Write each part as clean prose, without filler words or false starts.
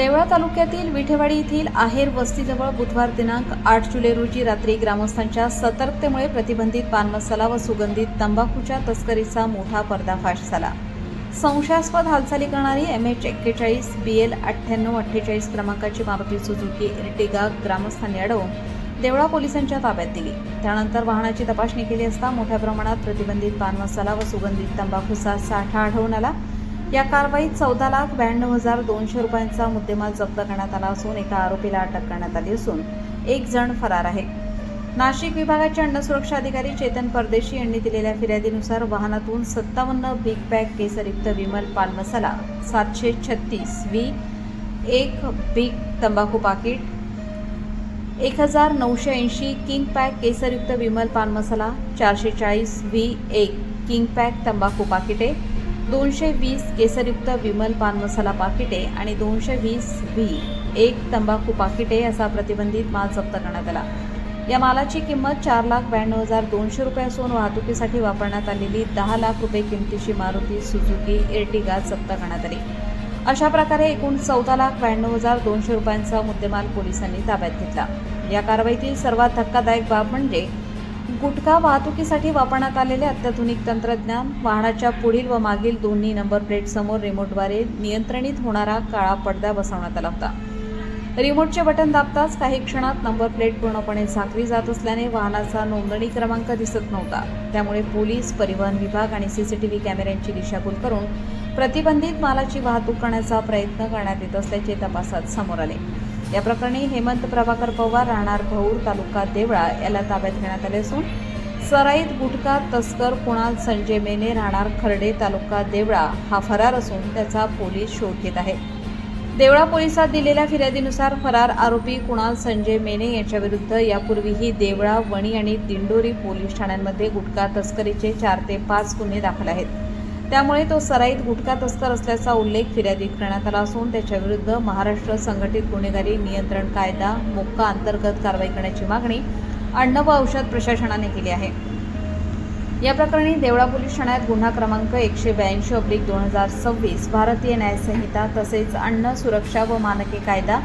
देवळा तालुक्यातील विठेवाडी येथील आहेर वस्तीजवळ बुधवार दिनांक 8 जुलै रोजी रात्री ग्रामस्थांच्या सतर्कतेमुळे प्रतिबंधित पान मसाला व सुगंधित तंबाखूच्या तस्करीचा मोठा पर्दाफाश झाला। संशयास्पद हालचाली करणारी MH41 BL 9848 क्रमांकाची मारुती सुझुकी एर्टिगा ग्रामस्थांनी अडवून देवळा पोलिसांच्या ताब्यात दिली। त्यानंतर वाहनाची तपासणी केली असता मोठ्या प्रमाणात प्रतिबंधित पान मसाला व सुगंधित तंबाखूचा साठा आढळून आला। या कारवाईत 14,92,200 रुपयांचा मुद्देमाल जप्त करण्यात आला असून एका आरोपीला अटक करण्यात आली असून एक जण फरार आहे। नाशिक विभागाचे अन्न सुरक्षा अधिकारी चेतन परदेशी यांनी दिलेल्या फिर्यादीनुसार वाहनातून 57 बिग पॅक केसरयुक्त विमल पान मसाला, 736 V, 1 बिग तंबाखू पाकिट, 1980 किंग पॅक केसरयुक्त विमल पान मसाला, 440 V, 1 किंग पॅक तंबाखू पाकिटे, 220 केसरयुक्त विमल पान मसाला पाकिटे आणि 220 V, 1 तंबाखू पाकिटे असा प्रतिबंधित माल जप्त करण्यात आला। या मालाची किंमत 4,92,200 रुपये असून वाहतुकीसाठी वापरण्यात आलेली 10 लाख रुपये किमतीची मारुती सुझुकी एर्टिगा जप्त करण्यात आली। अशा प्रकारे एकूण 14,92,200 रुपयांचा मुद्देमाल पोलिसांनी ताब्यात घेतला। या कारवाईतील सर्वात धक्कादायक बाब म्हणजे गुटखा वाहतुकीसाठी वापरण्यात आलेले अत्याधुनिक तंत्रज्ञान, वाहनाच्या पुढील व मागील दोन्ही नंबर प्लेट समोर रिमोटद्वारे नियंत्रणित होणारा काळा पडदा बसवण्यात आला होता। रिमोटचे बटन दाबताच काही क्षणात नंबर प्लेट पूर्णपणे झाकली जात असल्याने वाहनाचा नोंदणी क्रमांक दिसत नव्हता। त्यामुळे पोलीस, परिवहन विभाग आणि CCTV कॅमेऱ्यांची दिशाभूल करून प्रतिबंधित मालाची वाहतूक करण्याचा प्रयत्न करण्यात येत असल्याचे तपासात समोर आले। या प्रकरणी हेमंत प्रभाकर पवार राहणार भौर तालुका देवळा याला ताब्यात घेण्यात आले असून सराईत गुटखा तस्कर कुणाल संजय मेने राहणार खर्डे तालुका देवळा हा फरार असून त्याचा पोलीस शोध घेत आहेत। देवळा पोलिसात दिलेल्या फिर्यादीनुसार फरार आरोपी कुणाल संजय मेने यांच्याविरुद्ध यापूर्वीही देवळा, वणी आणि दिंडोरी पोलीस ठाण्यांमध्ये गुटखा तस्करीचे 4 ते 5 गुन्हे दाखल आहेत। त्यामुळे तो सराईत गुटखा तस्कर असल्याचा उल्लेख फिर्यादीत करण्यात आला असून त्याच्याविरुद्ध महाराष्ट्र संघटित गुन्हेगारी नियंत्रण कायदा मोक्का अंतर्गत कारवाई करण्याची मागणी अन्न व औषध प्रशासनाने केली आहे। या प्रकरणी देवळा पोलीस ठाण्यात गुन्हा क्रमांक 182/2026 भारतीय न्याय संहिता तसेच अन्न सुरक्षा व मानके कायदा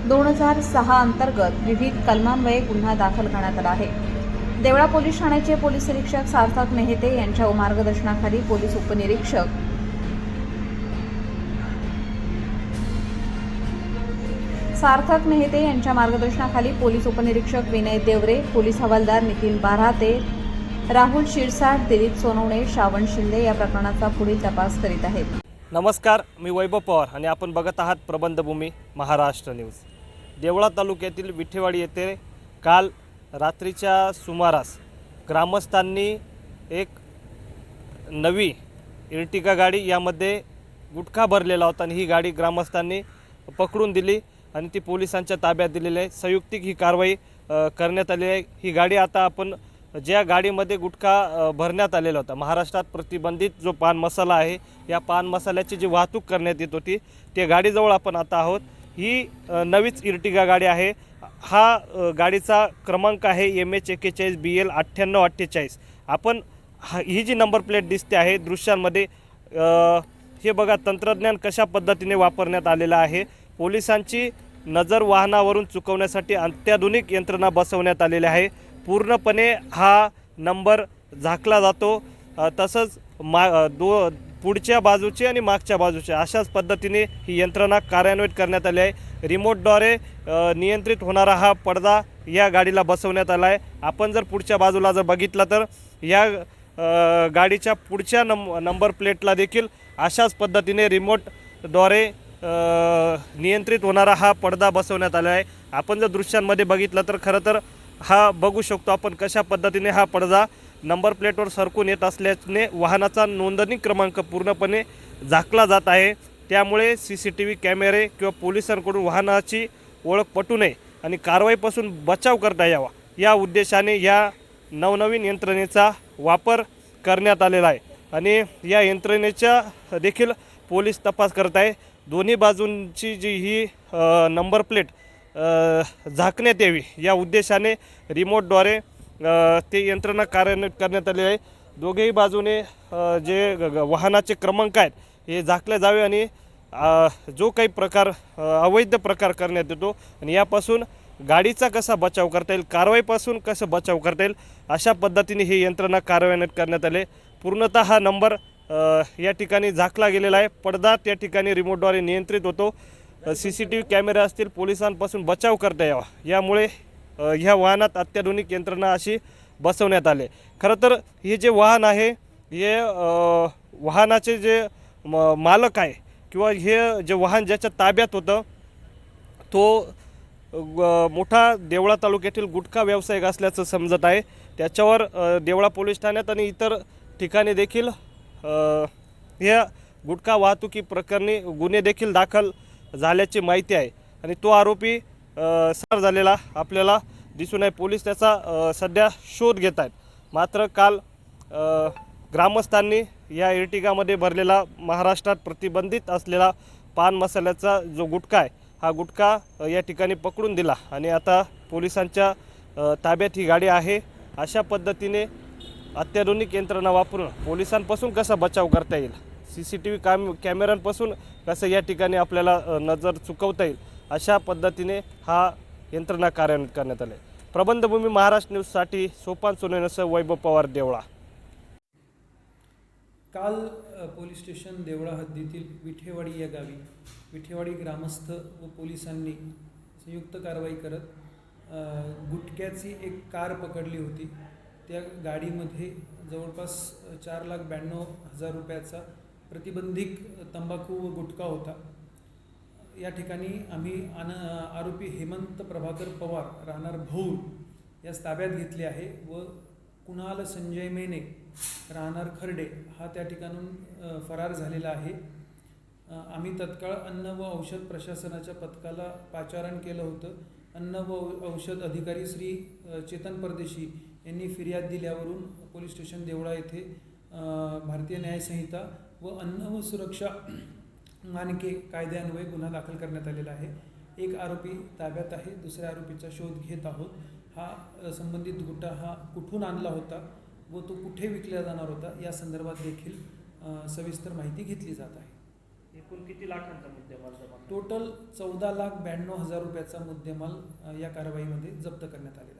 2006 अंतर्गत विविध कलमान्वये गुन्हा दाखल करण्यात आला आहे। देवळा पोलीस ठाण्याचे पोलीस निरीक्षक सार्थक मेहते यांच्या मार्गदर्शनाखाली पोलीस उपनिरीक्षक पोलीस उपनिरीक्षक विनय देवरे, पोलीस हवालदार नितीन बाराते, राहुल शिरसाट, दिलीप सोनवणे, श्रावण शिंदे या प्रकरणाचा पुढील तपास करीत आहेत। नमस्कार, मी वैभव पवार आणि आपण बघत आहात प्रबंधभूमी महाराष्ट्र न्यूज। देवळा तालुक्यातील विठेवाडी येथे काल रात्रीच्या सुमारास ग्रामस्थांनी एक नवी एर्टिगा गाडी यामध्ये गुटखा भरलेला होता आणि ही गाडी ग्रामस्थांनी पकडून दिली आणि ती पोलिसांच्या ताब्यात दिलेली आहे। संयुक्तिक ही कारवाई करण्यात आली आहे। ही गाडी आता आपण ज्या गाडीमध्ये गुटखा भरण्यात आलेला होता, महाराष्ट्रात प्रतिबंधित जो पान मसाला आहे या पान मसाल्याची जी वाहतूक करण्यात येत होती त्या गाडीजवळ आपण आता आहोत। ही नवीच एर्टिगा गाडी आहे। हा गाडीचा क्रमांक आहे MH41 BL 9848। आपण ही जी नंबर प्लेट दिसते आहे दृश्यांमध्ये, हे बघा तंत्रज्ञान कशा पद्धतीने वापरण्यात आलेलं आहे। पोलिसांची नजर वाहनावरून चुकवण्यासाठी अत्याधुनिक यंत्रणा बसवण्यात आलेली आहे। पूर्णपणे हा नंबर झाकला जातो, तसंच पुढच्या बाजूचे आणि मागच्या बाजूचे अशाच पद्धतीने ही यंत्रणा कार्यान्वित करण्यात आली आहे। रिमोटद्वारे नियंत्रित होणारा हा पडदा या गाडीला बसवण्यात आला आहे। आपण जर पुढच्या बाजूला जर बघितलं तर या गाडीच्या पुढच्या नंबर प्लेटला देखील अशाच पद्धतीने रिमोटद्वारे नियंत्रित होणारा हा पडदा बसवण्यात आला आहे। आपण जर दृश्यांमध्ये बघितलं तर खरं तर हा बघू शकतो आपण कशा पद्धतीने हा पडदा नंबर प्लेटवर सरकून येत असल्याने वाहनाचा नोंदणी क्रमांक पूर्णपणे झाकला जात आहे। त्यामुळे CCTV कॅमेरे किंवा पोलिसांकडून वाहनाची ओळख पटू नये आणि कारवाईपासून बचाव करता यावा या उद्देशाने या नवनवीन यंत्रणेचा वापर करण्यात आलेला आहे आणि या यंत्रणेचा देखील पोलीस तपास करत आहे। दोन्ही बाजूंची जी ही नंबर प्लेट झाकण्यात यावी या उद्देशाने रिमोटद्वारे ते यंत्रणा कार्यान्वित करण्यात आली आहे। दोघेही बाजूने जे वाहनाचे क्रमांक आहेत हे झाकले जावे आणि जो काही प्रकार अवैध प्रकार करण्यात येतो आणि यापासून गाडीचा कसा बचाव करता येईल, कारवाईपासून कसं बचाव करता येईल, अशा पद्धतीने ही यंत्रणा कार्यान्वित करण्यात आले. पूर्णतः हा नंबर या ठिकाणी झाकला गेलेला आहे. पडदा त्या ठिकाणी रिमोटद्वारे नियंत्रित होतो. CCTV कॅमेरे असतील, पोलिसांपासून बचाव करता यावा यामुळे ह्या वाहनात अत्याधुनिक यंत्रणा अशी बसवण्यात आले. खरं तर हे जे वाहन आहे हे वाहनाचे जे मालक आहे किंवा हे जे वाहन ज्याच्या ताब्यात होतं तो मोठा देवळा तालुक्यातील गुटखा व्यावसायिक असल्याचं समजत आहे. त्याच्यावर देवळा पोलीस ठाण्यात आणि इतर ठिकाणी देखील या गुटखा वाहतुकी प्रकरणी गुन्हे देखील दाखल झाल्याची माहिती आहे आणि तो आरोपी फरार झालेला आपल्याला दिसून आहे. पोलीस त्याचा सध्या शोध घेत आहेत. मात्र काल ग्रामस्थांनी या एर्टिगामध्ये भरलेला महाराष्ट्रात प्रतिबंधित असलेला पान मसाल्याचा जो गुटखा आहे हा गुटखा या ठिकाणी पकडून दिला आणि आता पोलिसांच्या ताब्यात ही गाडी आहे. अशा पद्धतीने अत्याधुनिक यंत्रणा वापरून पोलिसांपासून कसा बचाव करता येईल, CCTV कॅमेऱ्यांपासून कसं या ठिकाणी आपल्याला नजर चुकवता येईल, अशा पद्धतीने हा यंत्रणा कार्यान्वित करण्यात आले. प्रबंधभूमी महाराष्ट्र न्यूजसाठी सोपान सोनेसह वैभव पवार, देवळा. काल पोलीस स्टेशन देवळा हद्दीतील विठेवाडी या गावी विठेवाडी ग्रामस्थ व पोलिसांनी संयुक्त कारवाई करत गुटख्याची एक कार पकडली होती. त्या गाडीमध्ये जवळपास 4,92,000 रुपयाचा प्रतिबंधित तंबाखू व गुटखा होता. या ठिकाणी आम्ही आरोपी हेमंत प्रभाकर पवार राहणार भौर यास ताब्यात घेतले आहे व कुणाल संजय मेने राहणार खर्डे हा त्या ठिकाणून फरार झालेला आहे. आम्ही तत्काळ अन्न व औषध प्रशासनाच्या पथकाला पाचारण केलं होतं. अन्न व औषध अधिकारी श्री चेतन परदेशी यांनी फिर्याद दिल्यावरून पोलीस स्टेशन देवळा येथे भारतीय न्यायसंहिता व अन्न व सुरक्षा मानके कायद्यान्वये गुन्हा दाखल करण्यात आलेला आहे. एक आरोपी ताब्यात आहे, दुसऱ्या आरोपीचा शोध घेत आहोत. हा संबंधित गुटखा हा कुठून आणला होता व तो कुठे विकला जाणार होता या संदर्भात देखील सविस्तर माहिती घेतली जात आहे. एकूण किती लाखांचा मुद्देमाल जमा? टोटल 14,92,000 रुपयाचा मुद्देमाल या कारवाईमध्ये जप्त करण्यात आलेला आहे.